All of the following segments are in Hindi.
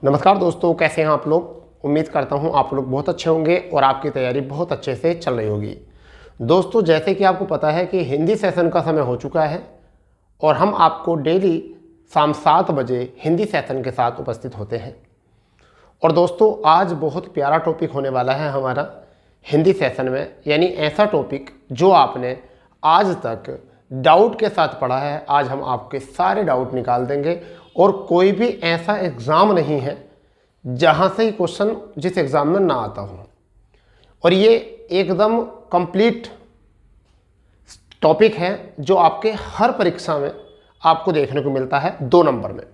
नमस्कार दोस्तों, कैसे हैं आप लोग। उम्मीद करता हूं आप लोग बहुत अच्छे होंगे और आपकी तैयारी बहुत अच्छे से चल रही होगी। दोस्तों, जैसे कि आपको पता है कि हिंदी सेशन का समय हो चुका है और हम आपको डेली शाम 7 बजे हिंदी सेशन के साथ उपस्थित होते हैं। और दोस्तों, आज बहुत प्यारा टॉपिक होने वाला है हमारा हिंदी सेशन में, यानी ऐसा टॉपिक जो आपने आज तक डाउट के साथ पढ़ा है। आज हम आपके सारे डाउट निकाल देंगे और कोई भी ऐसा एग्ज़ाम नहीं है जहाँ से ही क्वेश्चन जिस एग्ज़ाम में ना आता हो। और ये एकदम कंप्लीट टॉपिक है जो आपके हर परीक्षा में आपको देखने को मिलता है 2 नंबर में,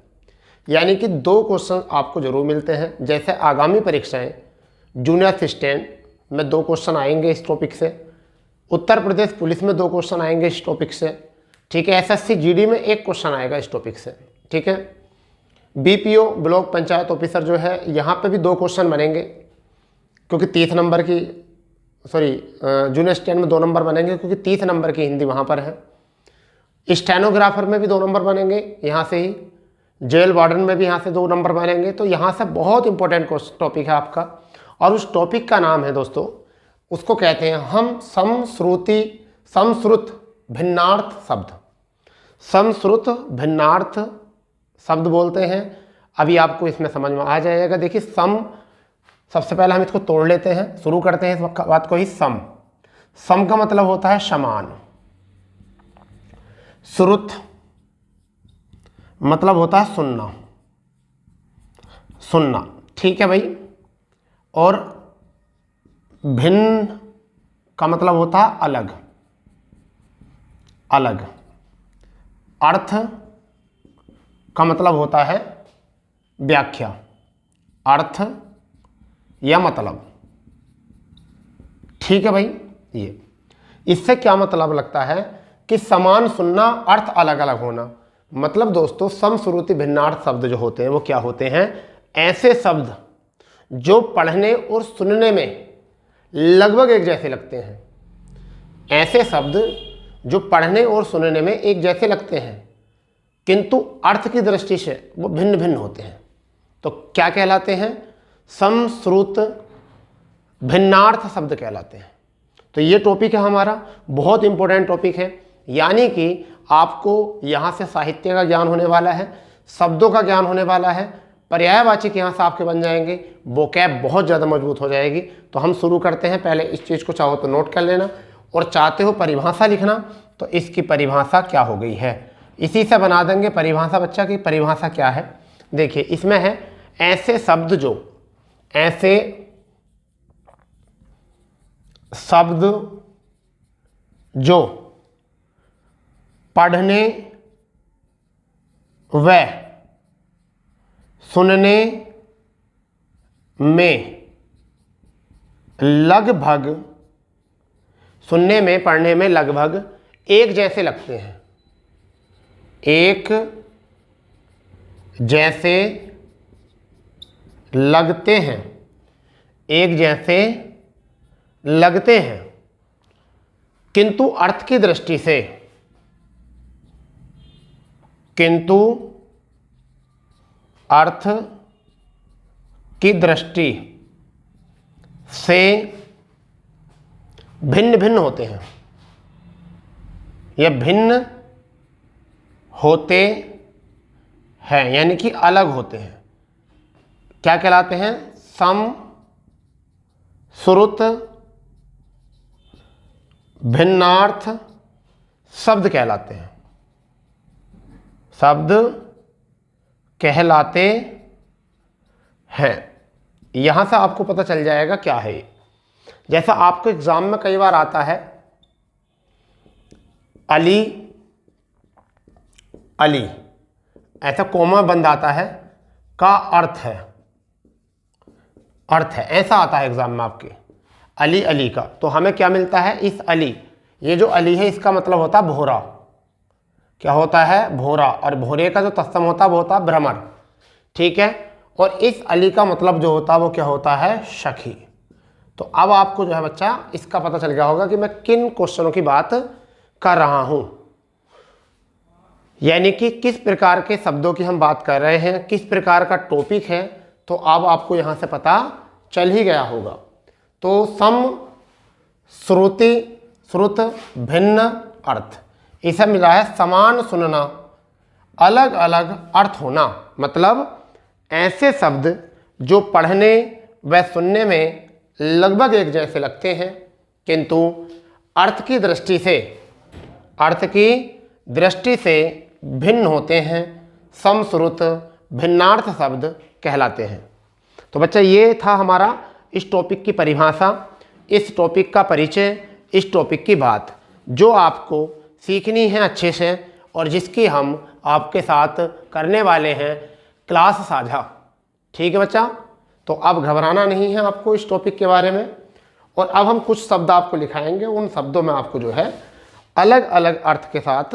यानी कि 2 क्वेश्चन आपको जरूर मिलते हैं। जैसे आगामी परीक्षाएं जूनियर असिस्टेंट में 2 क्वेश्चन आएंगे इस टॉपिक से, उत्तर प्रदेश पुलिस में 2 क्वेश्चन आएंगे इस टॉपिक से, ठीक है। एसएससी जीडी में 1 क्वेश्चन आएगा इस टॉपिक से, ठीक है। बीपीओ ब्लॉक पंचायत ऑफिसर जो है यहाँ पे भी 2 क्वेश्चन बनेंगे, क्योंकि 30 नंबर की जूनियर असिस्टेंट में 2 नंबर बनेंगे क्योंकि 30 नंबर की हिंदी वहाँ पर है। स्टेनोग्राफर में भी 2 नंबर बनेंगे यहाँ से ही, जेल वार्डन में भी यहाँ से 2 नंबर बनेंगे। तो यहाँ से बहुत इंपॉर्टेंट टॉपिक है आपका, और उस टॉपिक का नाम है दोस्तों, उसको कहते हैं हम समश्रुत भिन्नार्थ शब्द। समश्रुत भिन्नार्थ शब्द बोलते हैं। अभी आपको इसमें समझ में आ जाएगा। देखिए, सबसे पहले हम इसको तोड़ लेते हैं, शुरू करते हैं इस बात को ही। सम का मतलब होता है समान, श्रुत मतलब होता है सुनना, ठीक है भाई। और भिन्न का मतलब होता है अलग। अर्थ का मतलब होता है व्याख्या, अर्थ या मतलब, ठीक है भाई। ये इससे क्या मतलब लगता है कि समान सुनना, अर्थ अलग अलग होना। मतलब दोस्तों, समश्रुति भिन्नार्थ शब्द जो होते हैं वो क्या होते हैं? ऐसे शब्द जो पढ़ने और सुनने में लगभग एक जैसे लगते हैं। ऐसे शब्द जो पढ़ने और सुनने में एक जैसे लगते हैं किंतु अर्थ की दृष्टि से वो भिन्न भिन्न होते हैं, तो क्या कहलाते हैं? समश्रुत भिन्नार्थ शब्द कहलाते हैं। तो ये टॉपिक है हमारा, बहुत इंपॉर्टेंट टॉपिक है। यानी कि आपको यहाँ से साहित्य का ज्ञान होने वाला है, शब्दों का ज्ञान होने वाला है, पर्यायवाची यहाँ से आपके बन जाएंगे, वोकैब बहुत ज़्यादा मजबूत हो जाएगी। तो हम शुरू करते हैं। पहले इस चीज़ को चाहो तो नोट कर लेना, और चाहते हो परिभाषा लिखना तो इसकी परिभाषा क्या हो गई है, इसी से बना देंगे परिभाषा। बच्चा की परिभाषा क्या है? देखिए, इसमें है ऐसे शब्द जो पढ़ने व सुनने में लगभग, सुनने में पढ़ने में लगभग एक जैसे लगते हैं, एक जैसे लगते हैं, एक जैसे लगते हैं, किंतु अर्थ की दृष्टि से, किंतु अर्थ की दृष्टि से भिन्न भिन्न होते हैं, या भिन्न होते हैं, यानी कि अलग होते हैं। क्या कहलाते हैं? समश्रुत भिन्नार्थ शब्द कहलाते हैं, शब्द कहलाते हैं। यहां से आपको पता चल जाएगा क्या है ये। जैसा आपको एग्जाम में कई बार आता है अली, ऐसा कोमा बंद आता है, का अर्थ है, ऐसा आता है एग्जाम में आपके, अली का। तो हमें क्या मिलता है? इस अली, ये जो अली है इसका मतलब होता है भोरा। क्या होता है? भोरा। और भोरे का जो तत्सम होता है वो होता है भ्रमर, ठीक है। और इस अली का मतलब जो होता है वो क्या होता है? सखी। तो अब आपको जो है बच्चा इसका पता चल गया होगा कि मैं किन क्वेश्चनों की बात कर रहा हूं। यानी कि किस प्रकार के शब्दों की हम बात कर रहे हैं, किस प्रकार का टॉपिक है, तो अब आपको यहाँ से पता चल ही गया होगा। तो सम, श्रुति, श्रुत, भिन्न अर्थ, इसे मिला है समान सुनना, अलग अलग अर्थ होना। मतलब ऐसे शब्द जो पढ़ने व सुनने में लगभग एक जैसे लगते हैं किंतु अर्थ की दृष्टि से भिन्न होते हैं, समश्रुत भिन्नार्थ शब्द कहलाते हैं। तो बच्चा ये था हमारा इस टॉपिक की परिभाषा, इस टॉपिक का परिचय, इस टॉपिक की बात जो आपको सीखनी है अच्छे से और जिसकी हम आपके साथ करने वाले हैं क्लास साझा। ठीक है बच्चा, तो अब घबराना नहीं है आपको इस टॉपिक के बारे में। और अब हम कुछ शब्द आपको लिखाएंगे, उन शब्दों में आपको जो है अलग अलग अर्थ के साथ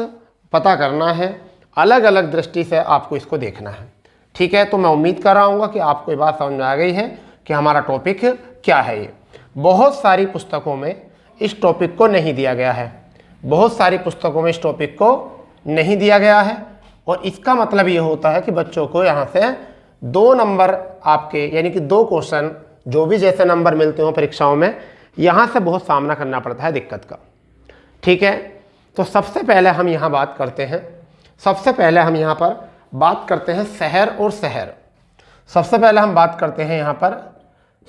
पता करना है, अलग अलग दृष्टि से आपको इसको देखना है। ठीक है, तो मैं उम्मीद कर रहा हूँ कि आपको ये बात समझ में आ गई है कि हमारा टॉपिक क्या है। ये बहुत सारी पुस्तकों में इस टॉपिक को नहीं दिया गया है, बहुत सारी पुस्तकों में इस टॉपिक को नहीं दिया गया है। और इसका मतलब ये होता है कि बच्चों को यहाँ से 2 नंबर आपके, यानी कि 2 क्वेश्चन जो भी जैसे नंबर मिलते हो परीक्षाओं में, यहाँ से बहुत सामना करना पड़ता है दिक्कत का। ठीक है, तो सबसे पहले हम यहाँ बात करते हैं, सबसे पहले हम यहाँ पर बात करते हैं शहर और शहर। सबसे पहले हम बात करते हैं यहाँ पर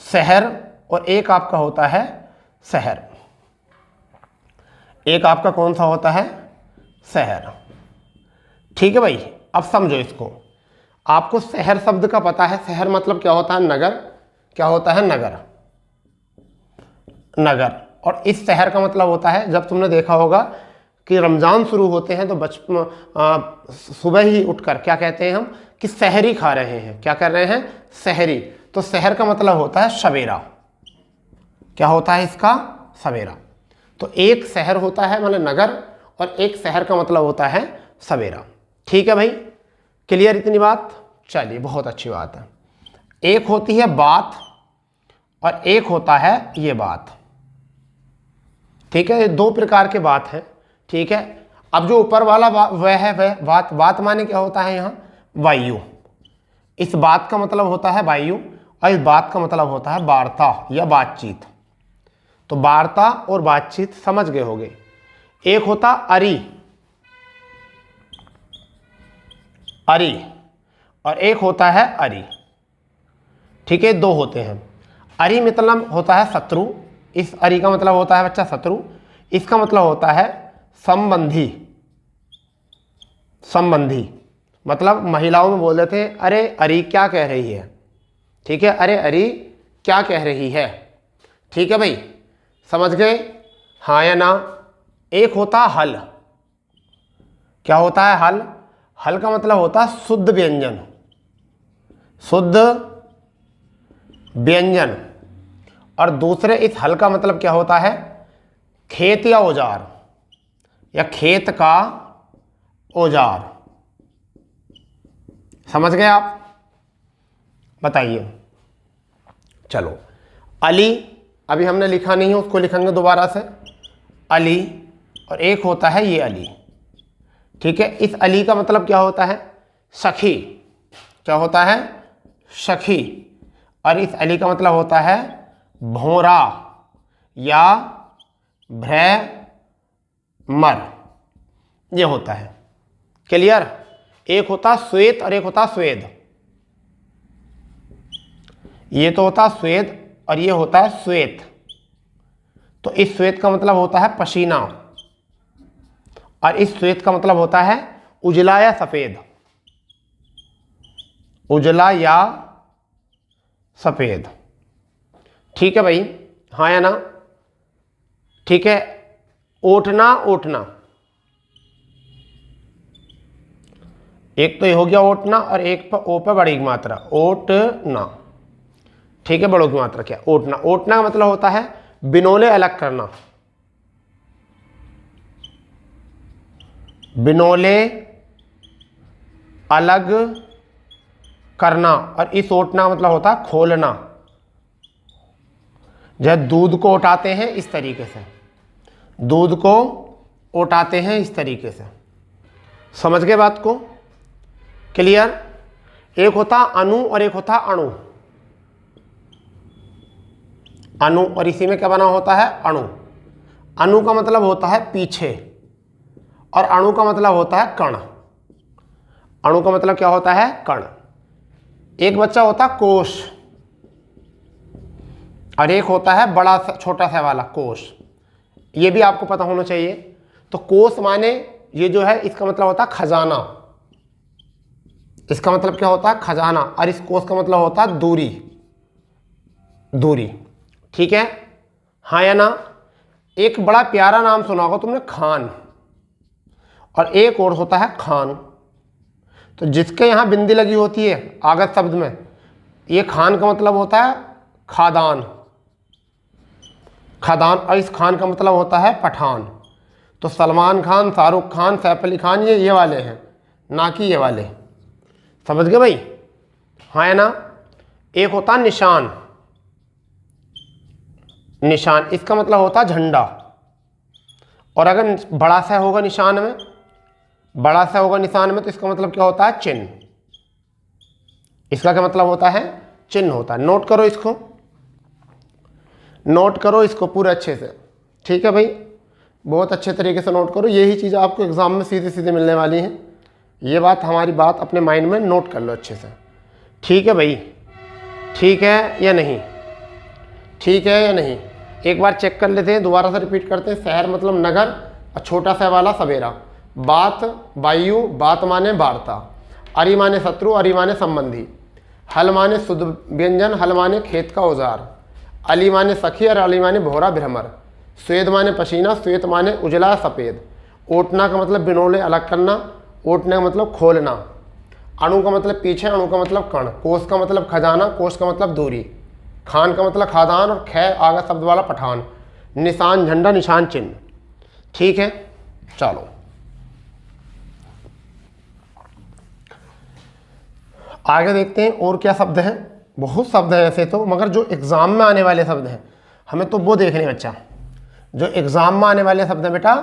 शहर, और एक आपका होता है शहर। एक आपका कौन सा होता है? शहर। ठीक है भाई, अब समझो इसको। आपको शहर शब्द का पता है, शहर मतलब क्या होता है? नगर। क्या होता है? नगर। नगर। और इस शहर का मतलब होता है, जब तुमने देखा होगा कि रमज़ान शुरू होते हैं तो सुबह ही उठकर क्या कहते हैं हम कि सहरी खा रहे हैं। क्या कर रहे हैं? सहरी। तो शहर का मतलब होता है सवेरा। क्या होता है इसका? सवेरा। तो एक शहर होता है मतलब नगर, और एक शहर का मतलब होता है सवेरा। ठीक है भाई, क्लियर इतनी बात? चलिए, बहुत अच्छी बात है। एक होती है बात और एक होता है ये बात। ठीक है, ये 2 प्रकार के बात हैं। ठीक है, अब जो ऊपर वाला वह है वह बात। बात माने क्या होता है यहाँ? वायु। इस बात का मतलब होता है वायु, और इस बात का मतलब होता है वार्ता या बातचीत। तो वार्ता और बातचीत समझ गए होगे। एक होता अरी, अरी, और एक होता है अरी। ठीक है, 2 होते हैं। अरी मतलब होता है शत्रु, इस अरी का मतलब होता है बच्चा शत्रु। इसका मतलब होता है संबंधी। संबंधी मतलब महिलाओं में बोल देते हैं अरे अरी क्या कह रही है। ठीक है, अरे अरी क्या कह रही है। ठीक है भाई, समझ गए? हाँ या ना? एक होता हल। क्या होता है? हल। हल का मतलब होता है शुद्ध व्यंजन। शुद्ध व्यंजन। और दूसरे इस हल का मतलब क्या होता है? खेत या औजार, या खेत का औजार। समझ गए आप? बताइए। चलो, अली अभी हमने लिखा नहीं है, उसको लिखेंगे दोबारा से। अली, और एक होता है ये अली। ठीक है, इस अली का मतलब क्या होता है? सखी। क्या होता है? सखी। और इस अली का मतलब होता है भौरा या भ्रमर, ये होता है। क्लियर? एक होता श्वेत और एक होता स्वेद। ये तो होता श्वेत और ये होता है श्वेत। तो इस श्वेत का मतलब होता है पसीना, और इस श्वेत का मतलब होता है उजला या सफेद। उजला या सफेद। ठीक है भाई, हाँ या ना? ठीक है, ओटना, ओटना। एक तो ये हो गया ओटना, और एक पर ओ पे बड़ी मात्रा, ओटना। ठीक है, बड़ों की मात्रा क्या? ओटना। ओटना का मतलब होता है बिनोले अलग करना। बिनोले अलग करना। और इस ओटना मतलब होता है खोलना। जब दूध को उठाते हैं इस तरीके से, दूध को उठाते हैं इस तरीके से। समझ गए बात को? क्लियर? एक होता अणु और एक होता अणु। अणु, और इसी में क्या बना होता है, अणु। अणु का मतलब होता है पीछे, और अणु का मतलब होता है कण। अणु का मतलब क्या होता है, कण। एक बच्चा होता है कोश, और एक होता है बड़ा छोटा सा वाला कोश। ये भी आपको पता होना चाहिए। तो कोश माने ये जो है, इसका मतलब होता है खजाना। इसका मतलब क्या होता है, खजाना। और इस कोश का मतलब होता है दूरी, दूरी। ठीक है, हाँ या ना। एक बड़ा प्यारा नाम सुना होगा तुमने, खान, और एक और होता है खान। तो जिसके यहाँ बिंदी लगी होती है आगत शब्द में, ये खान का मतलब होता है खादान, खादान। और इस खान का मतलब होता है पठान। तो सलमान खान, शाहरुख खान, सैफ अली खान, ये वाले हैं, ना कि ये वाले। समझ गए भाई, हाँ या ना। एक होता है निशान। निशान इसका मतलब होता है झंडा। और अगर बड़ा सा होगा निशान में, बड़ा सा होगा निशान में, तो इसका मतलब क्या होता है, चिन्ह। इसका क्या मतलब होता है, चिन्ह होता है। नोट करो इसको, नोट करो इसको पूरे अच्छे से। ठीक है भाई, बहुत अच्छे तरीके से नोट करो। यही चीज़ आपको एग्जाम में सीधे सीधे मिलने वाली हैं। ये बात, हमारी बात अपने माइंड में नोट कर लो अच्छे से। ठीक है भाई, ठीक है या नहीं, ठीक है या नहीं। एक बार चेक कर लेते हैं, दोबारा से रिपीट करते हैं। शहर मतलब नगर, और छोटा सा वाला सवेरा। बात वायु, बात माने वार्ता। अरि माने शत्रु, अरि माने संबंधी। हल माने शुद्ध व्यंजन, हल माने खेत का औजार। अली माने सखी, और अली माने भोरा भ्रमर। श्वेत माने पसीना, श्वेत माने उजला सफ़ेद। ओटना का मतलब बिनोले अलग करना, ओटने का मतलब खोलना। अणु का मतलब पीछे, अणु का मतलब कण। कोश का मतलब खजाना, कोश का मतलब दूरी। खान का मतलब खादान, और खे आगा शब्द वाला पठान। निशान झंडा, निशान चिन्ह। ठीक है, चलो आगे देखते हैं और क्या शब्द हैं। बहुत शब्द हैं ऐसे तो, मगर जो एग्ज़ाम में आने वाले शब्द हैं हमें तो वो देखने बच्चा। जो एग्ज़ाम में आने वाले शब्द हैं बेटा,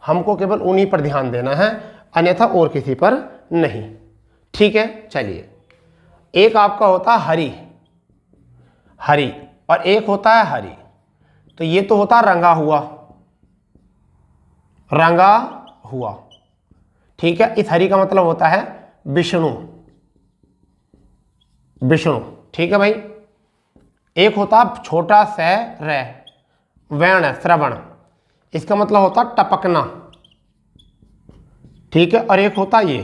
हमको केवल उन्हीं पर ध्यान देना है, अन्यथा और किसी पर नहीं। ठीक है, चलिए। एक आपका होता है हरी, हरी, और एक होता है हरी। तो ये तो होता है रंगा हुआ, रंगा हुआ। ठीक है, इस हरी का मतलब होता है विष्णु, विष्णु। ठीक है भाई। एक होता छोटा स रे, वर्ण, श्रवण। इसका मतलब होता टपकना। ठीक है, और एक होता ये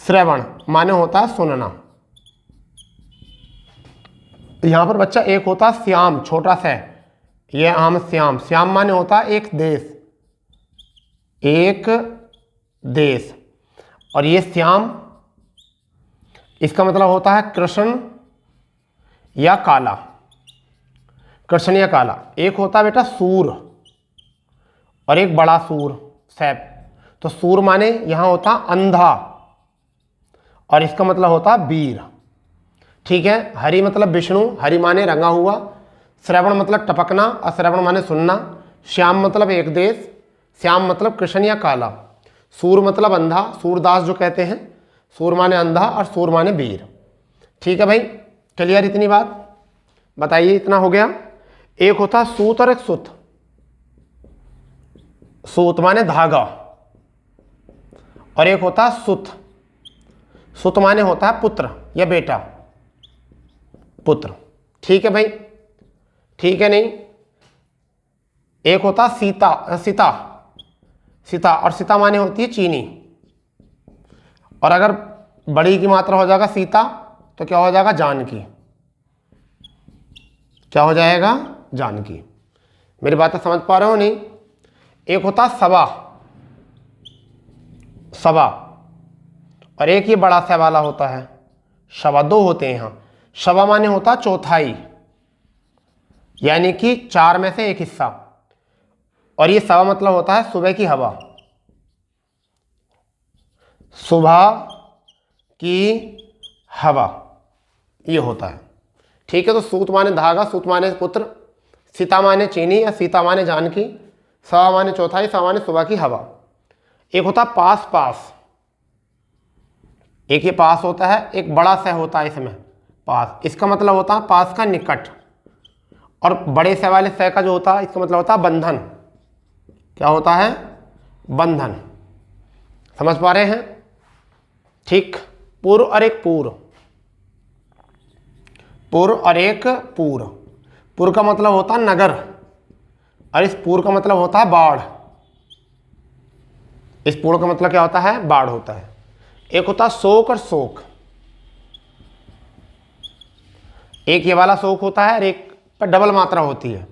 श्रवण, माने होता है सुनना। यहां पर बच्चा एक होता श्याम, छोटा सा, ये आम श्याम। श्याम माने होता है एक देश, एक देश। और ये श्याम, इसका मतलब होता है कृष्ण या काला, कृष्ण या काला। एक होता है बेटा सूर, और एक बड़ा सूर, सैप। तो सूर माने यहां होता अंधा, और इसका मतलब होता वीर। ठीक है, हरि मतलब विष्णु, हरि माने रंगा हुआ। श्रवण मतलब टपकना, और श्रवण माने सुनना। श्याम मतलब एक देश, श्याम मतलब कृष्ण या काला। सूर मतलब अंधा, सूरदास जो कहते हैं। सूर माने अंधा, और सूर माने वीर। ठीक है भाई, क्लियर इतनी बात? बताइए, इतना हो गया। एक होता सूत और एक सुत। सूत माने धागा, और एक होता सुत। सुत माने होता है पुत्र या बेटा, पुत्र। ठीक है भाई, ठीक है नहीं। एक होता सीता, सीता, सीता, और सीता माने होती है चीनी। और अगर बड़ी की मात्रा हो जाएगा सीता, तो क्या हो जाएगा, जानकी। क्या हो जाएगा, जानकी। मेरी बातें समझ पा रहे हो नहीं? एक होता सवा, सवा, और एक ये बड़ा सा वाला होता है सवा। दो होते हैं यहाँ। सवा माने होता चौथाई, यानी कि चार में से एक हिस्सा। और ये सवा मतलब होता है सुबह की हवा, सुबह की हवा, ये होता है। ठीक है, तो सूत माने धागा, सूत माने पुत्र, सीता माने चीनी, या सीता माने जानकी, सवा माने चौथाई, सवा माने सुबह की हवा। एक होता पास, पास। एक ये पास होता है, एक बड़ा सा होता है इसमें पास। इसका मतलब होता है पास का निकट। और बड़े से वाले से का जो होता है इसका मतलब होता है बंधन। क्या होता है? बंधन। समझ पा रहे हैं? ठीक। पूर्व और एक पूर्व, पूर्व और एक पूर्व। पूर्व का मतलब होता है नगर और इस पूर्व का मतलब होता है बाढ़। इस पूर्व का मतलब क्या होता है? बाढ़ होता है। एक होता है शोक और शोक। एक ये वाला शोक होता है और एक पर डबल मात्रा होती है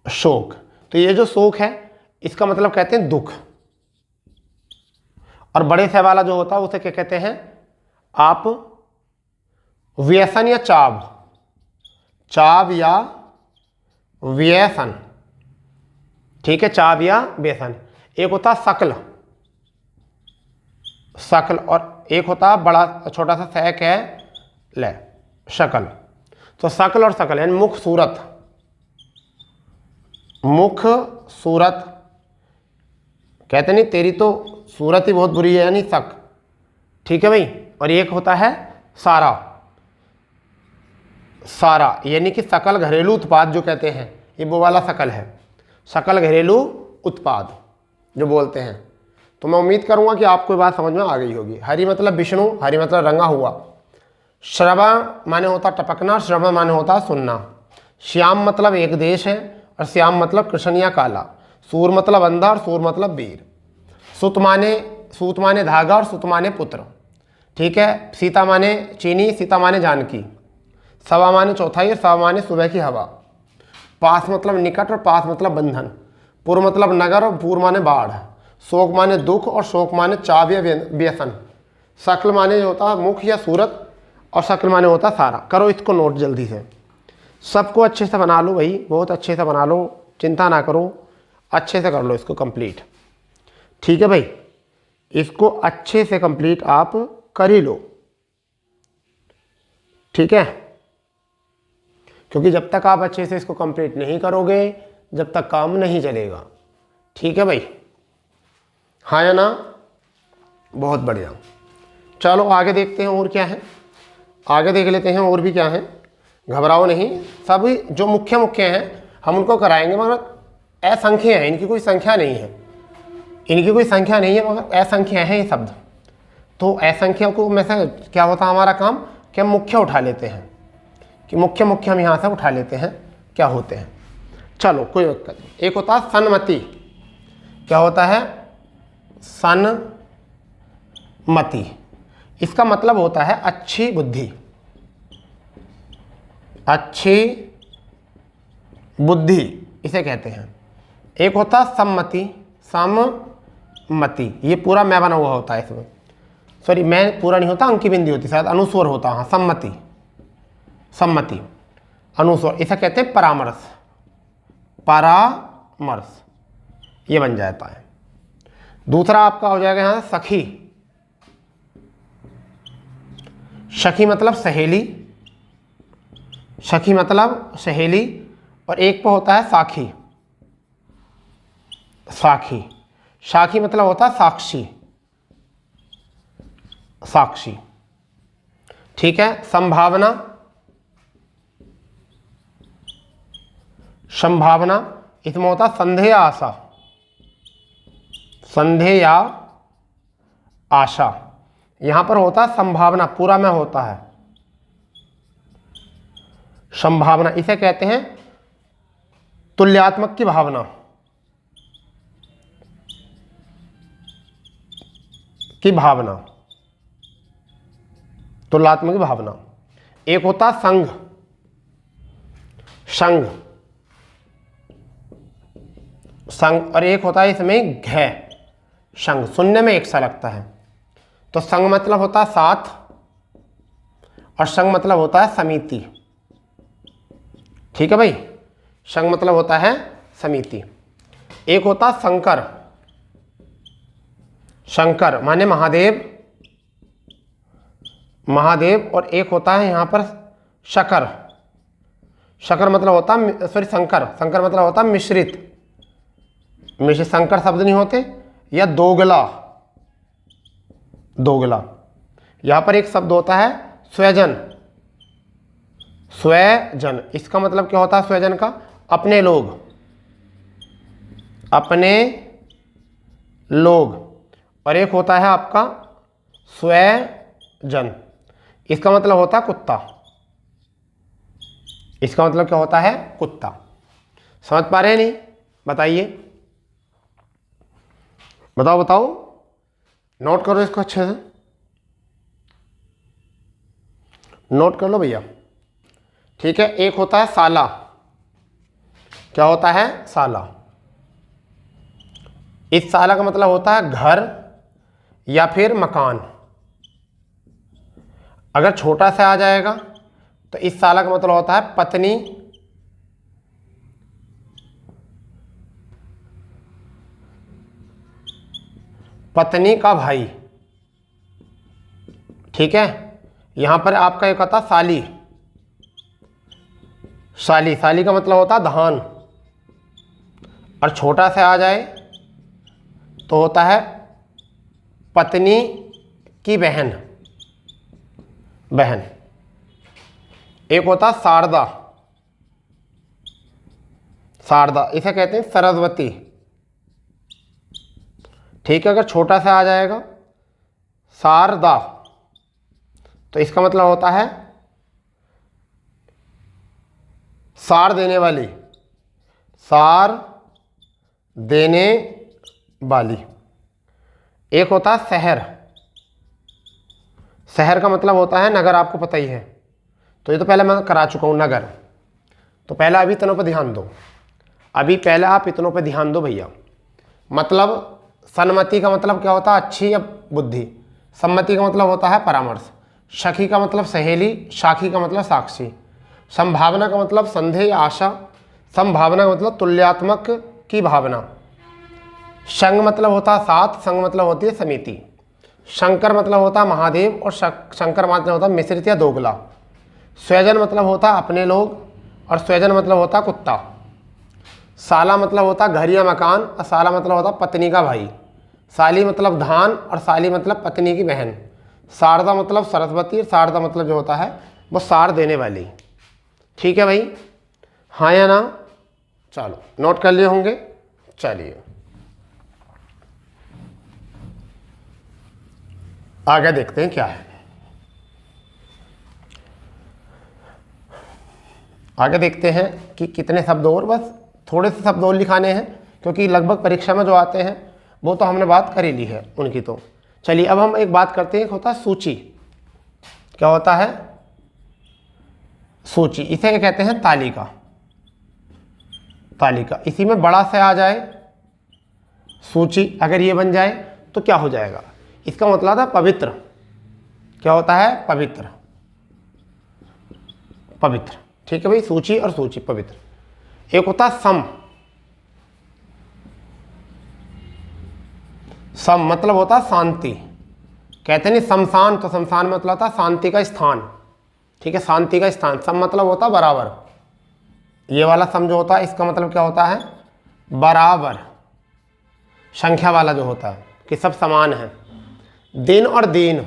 शोक। तो ये जो शोक है इसका मतलब कहते हैं दुख। और बड़े से वाला जो होता है उसे क्या कहते हैं आप? व्यसन या चाव। चाव या व्यसन। ठीक है, चाव या व्यसन। एक होता है शकल, शकल। और एक होता है बड़ा छोटा सा सैक है ले, शकल। तो शकल और शकल यानी मुख सूरत। मुख सूरत कहते नहीं तेरी तो सूरत ही बहुत बुरी है, यानी शक। ठीक है भाई। और एक होता है सारा, सारा यानी कि सकल घरेलू उत्पाद जो कहते हैं, ये वो वाला सकल है, सकल घरेलू उत्पाद जो बोलते हैं। तो मैं उम्मीद करूंगा कि आपको ये बात समझ में आ गई होगी। हरि मतलब विष्णु, हरि मतलब रंगा हुआ। श्रवण माने होता टपकना, श्रवण माने होता सुनना। श्याम मतलब एक देश है और श्याम मतलब कृष्ण या काला। सूर मतलब अंधा और सूर मतलब वीर। सूत माने धागा और सूत माने पुत्र। ठीक है। सीता माने चीनी, सीता माने जानकी। सवा माने चौथाई और सवा माने सुबह की हवा। पास मतलब निकट और पास मतलब बंधन। पूर्व मतलब नगर और पूर्व माने बाढ़। शोक माने दुख और शोक माने चाव या व्यसन। शकल माने जो होता है मुख या सूरत और शकल माने होता सारा। करो इसको नोट जल्दी से, सबको अच्छे से बना लो भाई, बहुत अच्छे से बना लो, चिंता ना करो, अच्छे से कर लो इसको कंप्लीट। ठीक है भाई, इसको अच्छे से कंप्लीट आप कर ही लो। ठीक है, क्योंकि जब तक आप अच्छे से इसको कंप्लीट नहीं करोगे जब तक काम नहीं चलेगा। ठीक है भाई, हाँ या ना? बहुत बढ़िया। चलो आगे देखते हैं और क्या है, आगे देख लेते हैं और भी क्या है। घबराओ नहीं, सभी जो मुख्य मुख्य हैं हम उनको कराएंगे, मगर असंख्य है, इनकी कोई संख्या नहीं है, इनकी कोई संख्या नहीं है, मगर असंख्य है ये शब्द। तो असंख्य को में से क्या होता है हमारा काम कि हम मुख्य उठा लेते हैं, कि मुख्य मुख्य हम यहाँ से उठा लेते हैं क्या होते हैं। चलो कोई दिक्कत नहीं। एक होता है सन्मति। क्या होता है? सन्मति। इसका मतलब होता है अच्छी बुद्धि, अच्छी बुद्धि इसे कहते हैं। एक होता है सम्मति, सम्मति ये पूरा मैं बना हुआ होता है इसमें, सॉरी मैं पूरा नहीं होता, अंकी बिंदी होती, शायद अनुस्वर होता। हाँ, सम्मति, सम्मति अनुस्वर, इसे कहते हैं परामर्श, परामर्श ये बन जाता है। दूसरा आपका हो जाएगा यहाँ सखी। सखी मतलब सहेली, सखी मतलब सहेली। और एक पर होता है साखी, साखी। साखी मतलब होता है साक्षी, साक्षी। ठीक है। संभावना, संभावना इसमें होता है संदेह या आशा, संदेह या आशा। यहां पर होता है संभावना, पूरा में होता है संभावना। इसे कहते हैं तुल्यात्मक की भावना, की भावना, तुल्यात्मक की भावना। एक होता है संघ, संघ, संघ। और एक होता है इसमें घ, संघ, सुनने में एक सा लगता है। तो संघ मतलब होता है साथ और संघ मतलब होता है समिति। ठीक है भाई, संघ मतलब होता है समिति। एक होता है शंकर, शंकर माने महादेव, महादेव। और एक होता है यहां पर शकर, शकर मतलब होता है सॉरी शंकर, शंकर मतलब होता है मिश्रित, मिश्रित शंकर शब्द नहीं होते। या दोगला, दोगला। यहां पर एक शब्द होता है स्वजन, स्वजन, इसका मतलब क्या होता है स्वजन का? अपने लोग, अपने लोग। और एक होता है आपका स्वजन, इसका मतलब होता है कुत्ता, इसका मतलब क्या होता है? कुत्ता। समझ पा रहे हैं नहीं? बताइए, बताओ बताओ, नोट करो इसको अच्छे से, नोट कर लो भैया। ठीक है, एक होता है साला। क्या होता है? साला। इस साला का मतलब होता है घर या फिर मकान। अगर छोटा सा आ जाएगा तो इस साला का मतलब होता है पत्नी, पत्नी का भाई। ठीक है, यहां पर आपका एक होता साली, साली, साली का मतलब होता है धान। और छोटा सा आ जाए तो होता है पत्नी की बहन, बहन। एक होता शारदा, शारदा इसे कहते हैं सरस्वती। ठीक है, अगर छोटा सा आ जाएगा शारदा तो इसका मतलब होता है सार देने वाली, सार देने वाली। एक होता है शहर, शहर का मतलब होता है नगर, आपको पता ही है। तो ये तो पहले मैं करा चुका हूँ, नगर। तो पहले अभी इतनों पर ध्यान दो, अभी पहले आप इतनों पर ध्यान दो भैया। मतलब सन्मति का मतलब क्या होता है? अच्छी या बुद्धि। सम्मति का मतलब होता है परामर्श। सखी का मतलब सहेली, साखी का मतलब साक्षी। संभावना का मतलब संदेह या आशा। संभावना का मतलब तुल्यात्मक की भावना। संग मतलब होता है साथ, संग मतलब होती है समिति। शंकर मतलब होता है महादेव, और शंकर मतलब होता है मिश्रित या दोगला। स्वजन मतलब होता है अपने लोग, और स्वजन मतलब होता है कुत्ता। साला मतलब होता है घर या मकान, और साला मतलब होता है पत्नी का भाई। साली मतलब धान, और साली मतलब पत्नी की बहन। शारदा मतलब सरस्वती, और शारदा मतलब जो होता है वो सार देने वाली। ठीक है भाई, हाँ या ना? चलो नोट कर लिए होंगे। चलिए आगे देखते हैं क्या है। आगे देखते हैं कि कितने शब्द और, बस थोड़े से शब्द और लिखाने हैं, क्योंकि लगभग परीक्षा में जो आते हैं वो तो हमने बात कर ही ली है उनकी। तो चलिए अब हम एक बात करते हैं, एक होता है सूची। क्या होता है? सूची, इसे कहते हैं तालिका, तालिका। इसी में बड़ा से आ जाए सूची, अगर ये बन जाए तो क्या हो जाएगा? इसका मतलब था पवित्र। क्या होता है? पवित्र, पवित्र। ठीक है भाई, सूची और सूची, पवित्र। एक होता है सम, सम मतलब होता है शांति। कहते नहीं शमशान, तो शमशान मतलब होता है शांति का स्थान। ठीक है, शांति का स्थान। सम मतलब होता है बराबर। ये वाला सम जो होता है इसका मतलब क्या होता है? बराबर, संख्या वाला जो होता है कि सब समान है। दिन और दीन,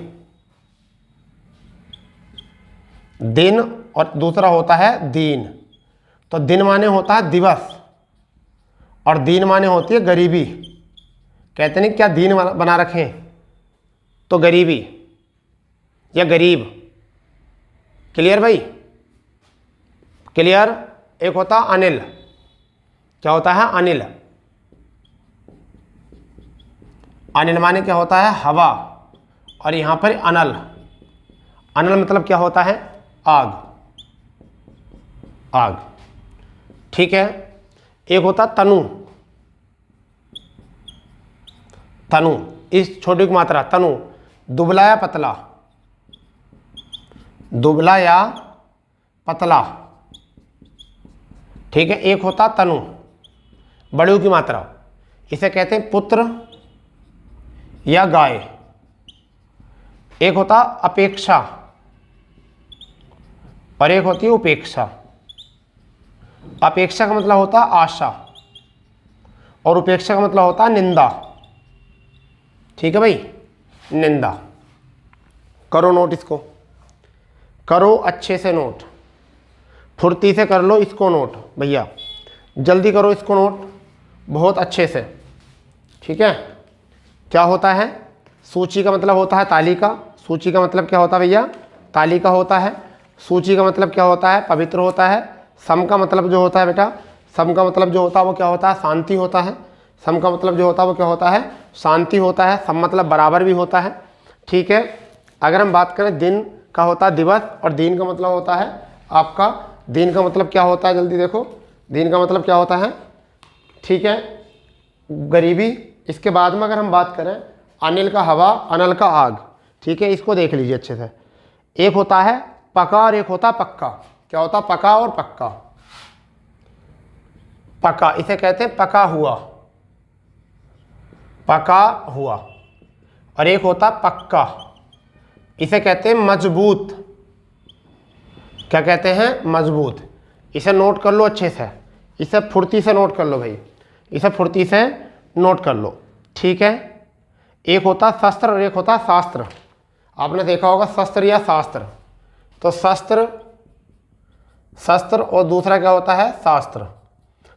दिन और दूसरा होता है दीन। तो दिन माने होता है दिवस, और दीन माने होती है गरीबी। कहते नहीं क्या दीन बना रखें, तो गरीबी या गरीब। क्लियर भाई? क्लियर? एक होता है अनिल। क्या होता है? अनिल। अनिल माने क्या होता है? हवा। और यहां पर अनल, अनल मतलब क्या होता है? आग, आग। ठीक है, एक होता तनु, तनु, इस छोटी की मात्रा तनु, दुबला या पतला, दुबला या पतला। ठीक है, एक होता तनु, बड़ू की मात्रा, इसे कहते हैं पुत्र या गाय। एक होता अपेक्षा और एक होती है उपेक्षा। अपेक्षा का मतलब होता है आशा, और उपेक्षा का मतलब होता है निंदा। ठीक है भाई, निंदा। करो नोट, इसको करो अच्छे से नोट। फुर्ती से कर लो इसको नोट भैया, जल्दी करो इसको नोट बहुत अच्छे से, ठीक है। क्या होता है? सूची का मतलब होता है तालिका। सूची का मतलब क्या होता है भैया? तालिका होता है। सूची का मतलब क्या होता है? पवित्र होता है। सम का मतलब जो होता है बेटा, सम का मतलब जो होता है वो क्या होता है? शांति होता है। सम का मतलब जो होता है वो क्या होता है? शांति होता है। सम मतलब बराबर भी होता है, ठीक है। अगर हम बात करें दिन का होता है दिवस, और दिन का मतलब होता है आपका, दिन का मतलब क्या होता है? जल्दी देखो, दिन का मतलब क्या होता है? ठीक है, गरीबी। इसके बाद में अगर हम बात करें अनिल का हवा, अनल का आग, ठीक है। इसको देख लीजिए अच्छे से। एक होता है पका और एक होता पक्का। क्या होता? पका और पक्का। पका इसे कहते हैं पका हुआ, पका हुआ। और एक होता पक्का, इसे कहते हैं मजबूत। क्या कहते हैं? मजबूत। इसे नोट कर लो अच्छे से, इसे फुर्ती से नोट कर लो भाई, इसे फुर्ती से नोट कर लो, ठीक है। एक होता शस्त्र और एक होता शास्त्र। आपने देखा होगा शस्त्र या शास्त्र, तो शस्त्र, शस्त्र और दूसरा क्या होता है? शास्त्र।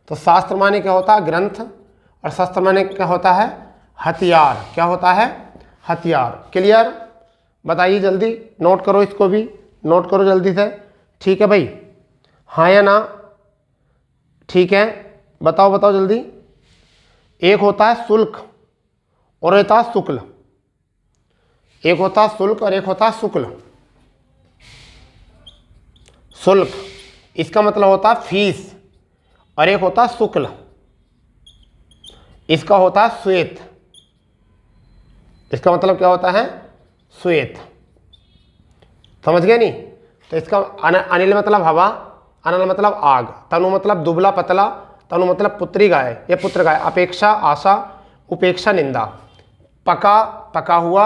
तो शास्त्र माने क्या होता है? ग्रंथ, और शस्त्र माने क्या होता है? हथियार। क्या होता है? हथियार। क्लियर? बताइए जल्दी, नोट करो इसको भी, नोट करो जल्दी से, ठीक है भाई, हाँ या ना? ठीक है, बताओ बताओ जल्दी। एक होता है शुल्क और एक होता है शुक्ल। एक होता है शुल्क और एक होता है शुक्ल। शुल्क इसका मतलब होता है फीस, और एक होता है शुक्ल, इसका होता है श्वेत। इसका मतलब क्या होता है? श्वेत। समझ गए नहीं? तो इसका अनिल मतलब हवा, अनल मतलब आग, तनु मतलब दुबला पतला, तनु मतलब पुत्री गाय या पुत्र गाय, अपेक्षा आशा, उपेक्षा निंदा, पका पका हुआ,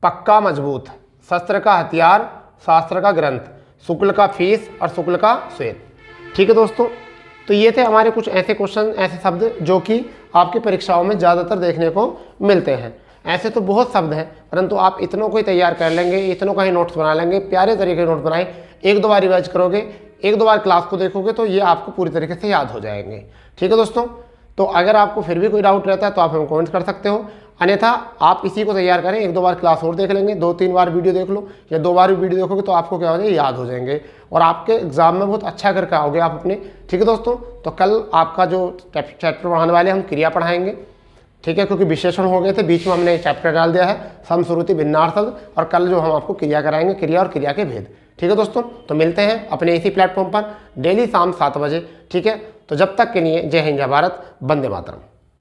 पक्का मजबूत, शस्त्र का हथियार, शास्त्र का ग्रंथ, शुक्ल का फीस और शुक्ल का श्वेत। ठीक है दोस्तों, तो ये थे हमारे कुछ ऐसे क्वेश्चन, ऐसे शब्द जो कि आपकी परीक्षाओं में ज़्यादातर देखने को मिलते हैं। ऐसे तो बहुत शब्द हैं, परंतु आप इतनों को ही तैयार कर लेंगे, इतनों का ही नोट्स बना लेंगे, प्यारे तरीके से नोट बनाए, एक दो बार रिवाइज करोगे, एक दो बार क्लास को देखोगे तो ये आपको पूरी तरीके से याद हो जाएंगे। ठीक है दोस्तों, तो अगर आपको फिर भी कोई डाउट रहता है तो आप हमें कमेंट कर सकते हो, अन्यथा आप इसी को तैयार करें, एक दो बार क्लास और देख लेंगे, दो तीन बार वीडियो देख लो या दो बार भी वीडियो देखोगे तो आपको क्या हो जाएगा, याद हो जाएंगे और आपके एग्जाम में बहुत अच्छा करके आओगे आप अपने। ठीक है दोस्तों, तो कल आपका जो चैप्टर पढ़ाने वाले हम क्रिया पढ़ाएंगे, ठीक है, क्योंकि विशेषण हो गए थे, बीच में हमने चैप्टर डाल दिया है सम श्रुति भिन्नार्थ, और कल जो हम आपको क्रिया कराएंगे, क्रिया और क्रिया के भेद। ठीक है दोस्तों, तो मिलते हैं अपने इसी प्लेटफॉर्म पर डेली शाम 7 बजे। ठीक है, तो जब तक के लिए जय हिंद जय भारत, वंदे मातरम।